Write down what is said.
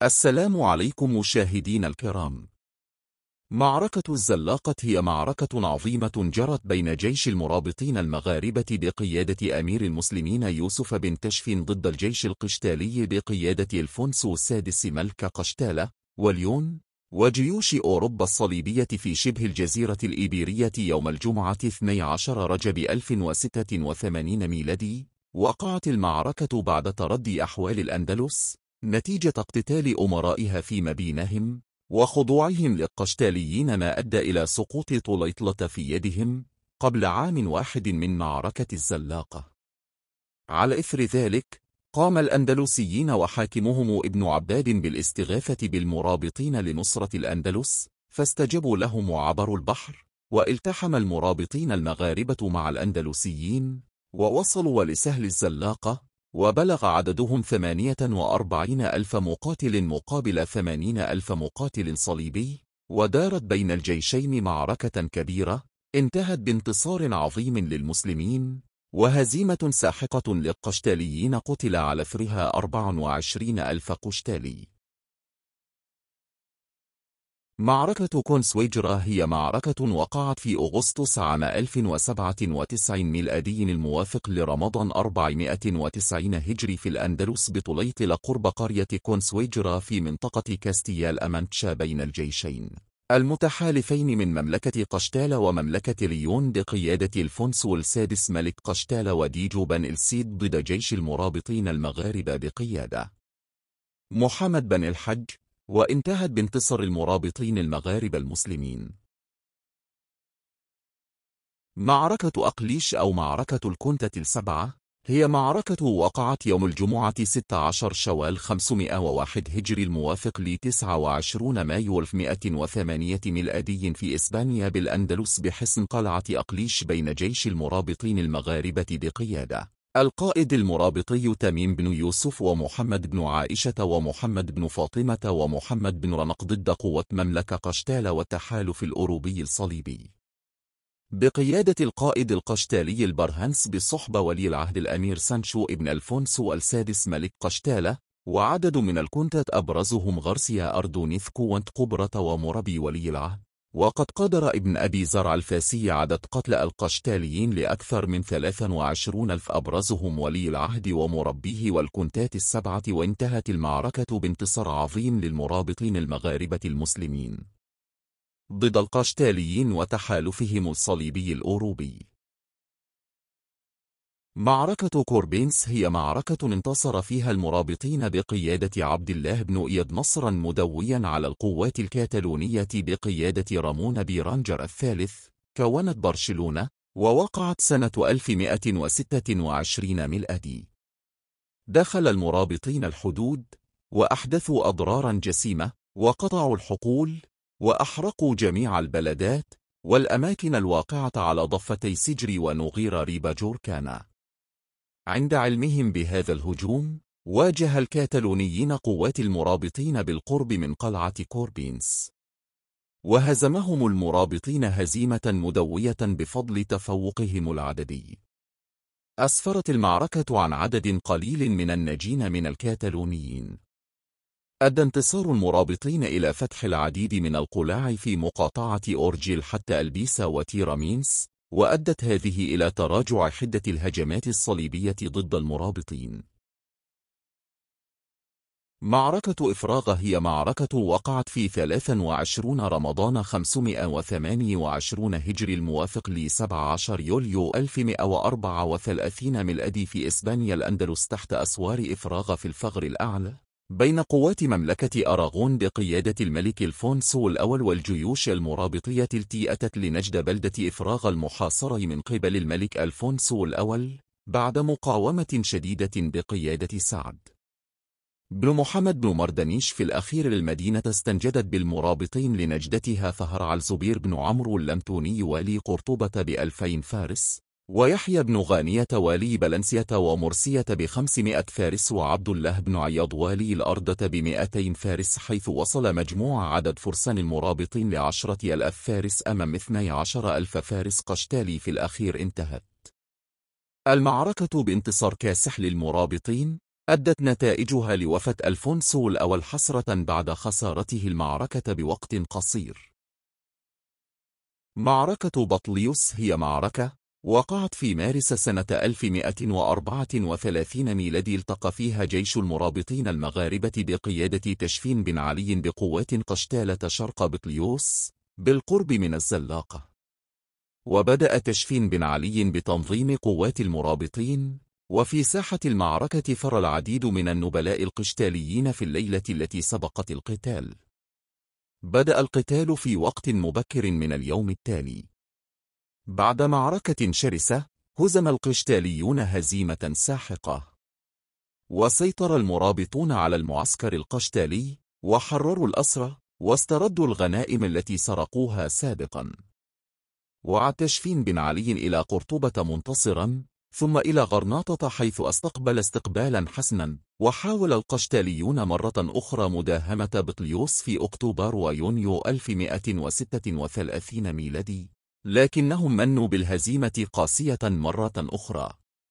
السلام عليكم مشاهدين الكرام. معركة الزلاقة هي معركة عظيمة جرت بين جيش المرابطين المغاربة بقيادة أمير المسلمين يوسف بن تشفين ضد الجيش القشتالي بقيادة الفونسو السادس ملك قشتالة وليون وجيوش أوروبا الصليبية في شبه الجزيرة الإيبيرية يوم الجمعة 12 رجب 1086 ميلادي. وقعت المعركة بعد تردي أحوال الأندلس نتيجة اقتتال أمرائها فيما بينهم وخضوعهم للقشتاليين، ما أدى إلى سقوط طليطلة في يدهم قبل عام واحد من معركة الزلاقة. على إثر ذلك قام الأندلسيين وحاكمهم ابن عباد بالاستغاثة بالمرابطين لنصرة الأندلس، فاستجابوا لهم وعبروا البحر، والتحم المرابطين المغاربة مع الأندلسيين ووصلوا لسهل الزلاقة، وبلغ عددهم 48,000 مقاتل مقابل 80,000 مقاتل صليبي. ودارت بين الجيشين معركة كبيرة انتهت بانتصار عظيم للمسلمين وهزيمة ساحقة للقشتاليين، قتل على إثرها 24,000 قشتالي. معركة كونسويجرا هي معركة وقعت في أغسطس عام 1097 ميلادي الموافق لرمضان 490 هجري في الأندلس بطليطلة قرب قرية كونسويجرا في منطقة كاستيال أمانتشا بين الجيشين المتحالفين من مملكة قشتالة ومملكة ليون بقيادة الفونسو السادس ملك قشتالة وديجو بن السيد ضد جيش المرابطين المغاربة بقيادة محمد بن الحج، وانتهت بانتصار المرابطين المغاربة المسلمين. معركة أقليش أو معركة الكنتة السبعة هي معركة وقعت يوم الجمعة 16 شوال 501 هجري الموافق ل 29 مايو 1108 ميلادي في إسبانيا بالأندلس بحصن قلعة أقليش بين جيش المرابطين المغاربة بقيادة القائد المرابطي تميم بن يوسف ومحمد بن عائشة ومحمد بن فاطمة ومحمد بن رنق ضد قوة مملكة قشتالة والتحالف الأوروبي الصليبي بقيادة القائد القشتالي البرهنس بالصحبة ولي العهد الأمير سانشو ابن الفونسو السادس ملك قشتالة، وعدد من الكونتات أبرزهم غارسيا أردونيث كوانت قبرة ومربي ولي العهد. وقد قدر ابن أبي زرع الفاسي عدد قتلى القشتاليين لأكثر من 23,000 أبرزهم ولي العهد ومربيه والكونتات السبعة. وانتهت المعركة بانتصار عظيم للمرابطين المغاربة المسلمين ضد القشتاليين وتحالفهم الصليبي الأوروبي. معركة كوربينس هي معركة انتصر فيها المرابطين بقيادة عبد الله بن إياد نصرا مدويا على القوات الكاتالونية بقيادة رامون بيرانجر الثالث، كونت برشلونة، ووقعت سنة 1126 ميلادي. دخل المرابطين الحدود وأحدثوا أضرارا جسيمة وقطعوا الحقول وأحرقوا جميع البلدات والأماكن الواقعة على ضفتي سجري ونغير ريبا جوركانا. عند علمهم بهذا الهجوم واجه الكاتالونيين قوات المرابطين بالقرب من قلعة كوربينس، وهزمهم المرابطين هزيمة مدوية بفضل تفوقهم العددي. أسفرت المعركة عن عدد قليل من الناجين من الكاتالونيين. أدى انتصار المرابطين إلى فتح العديد من القلاع في مقاطعة أورجيل حتى ألبيسا وتيرامينس، وأدت هذه إلى تراجع حدة الهجمات الصليبية ضد المرابطين. معركة إفراغ هي معركة وقعت في 23 رمضان 528 هجري الموافق ل 17 يوليو 1134 ميلادي في إسبانيا الأندلس تحت أسوار إفراغ في الفغر الأعلى بين قوات مملكة أراغون بقيادة الملك الفونسو الأول والجيوش المرابطية التي أتت لنجد بلدة إفراغ المحاصرة من قبل الملك الفونسو الأول بعد مقاومة شديدة بقيادة سعد بن محمد بن مردنيش. في الأخير المدينة استنجدت بالمرابطين لنجدتها، فهرع الزبير بن عمرو اللمتوني والي قرطبة ب2000 فارس، ويحيى بن غانية والي بلنسية ومرسية ب500 فارس، وعبد الله بن عياض والي الأردة ب200 فارس، حيث وصل مجموع عدد فرسان المرابطين ل10,000 فارس أمام 12,000 فارس قشتالي. في الأخير انتهت المعركة بانتصار كاسح للمرابطين أدت نتائجها لوفاة ألفونسو الأول حسرة بعد خسارته المعركة بوقت قصير. معركة بطليوس هي معركة وقعت في مارس سنة 1134 ميلادي، التقى فيها جيش المرابطين المغاربة بقيادة تشفين بن علي بقوات قشتالة شرق بطليوس بالقرب من الزلاقة. وبدأ تشفين بن علي بتنظيم قوات المرابطين، وفي ساحة المعركة فر العديد من النبلاء القشتاليين في الليلة التي سبقت القتال. بدأ القتال في وقت مبكر من اليوم التالي. بعد معركة شرسة هزم القشتاليون هزيمة ساحقة، وسيطر المرابطون على المعسكر القشتالي وحرروا الأسرى واستردوا الغنائم التي سرقوها سابقا. وعاد تشفين بن علي إلى قرطبة منتصرا، ثم إلى غرناطة حيث استقبل استقبالا حسنا. وحاول القشتاليون مرة أخرى مداهمة بطليوس في أكتوبر ويونيو 1136 ميلادي، لكنهم منوا بالهزيمة قاسية مرة أخرى.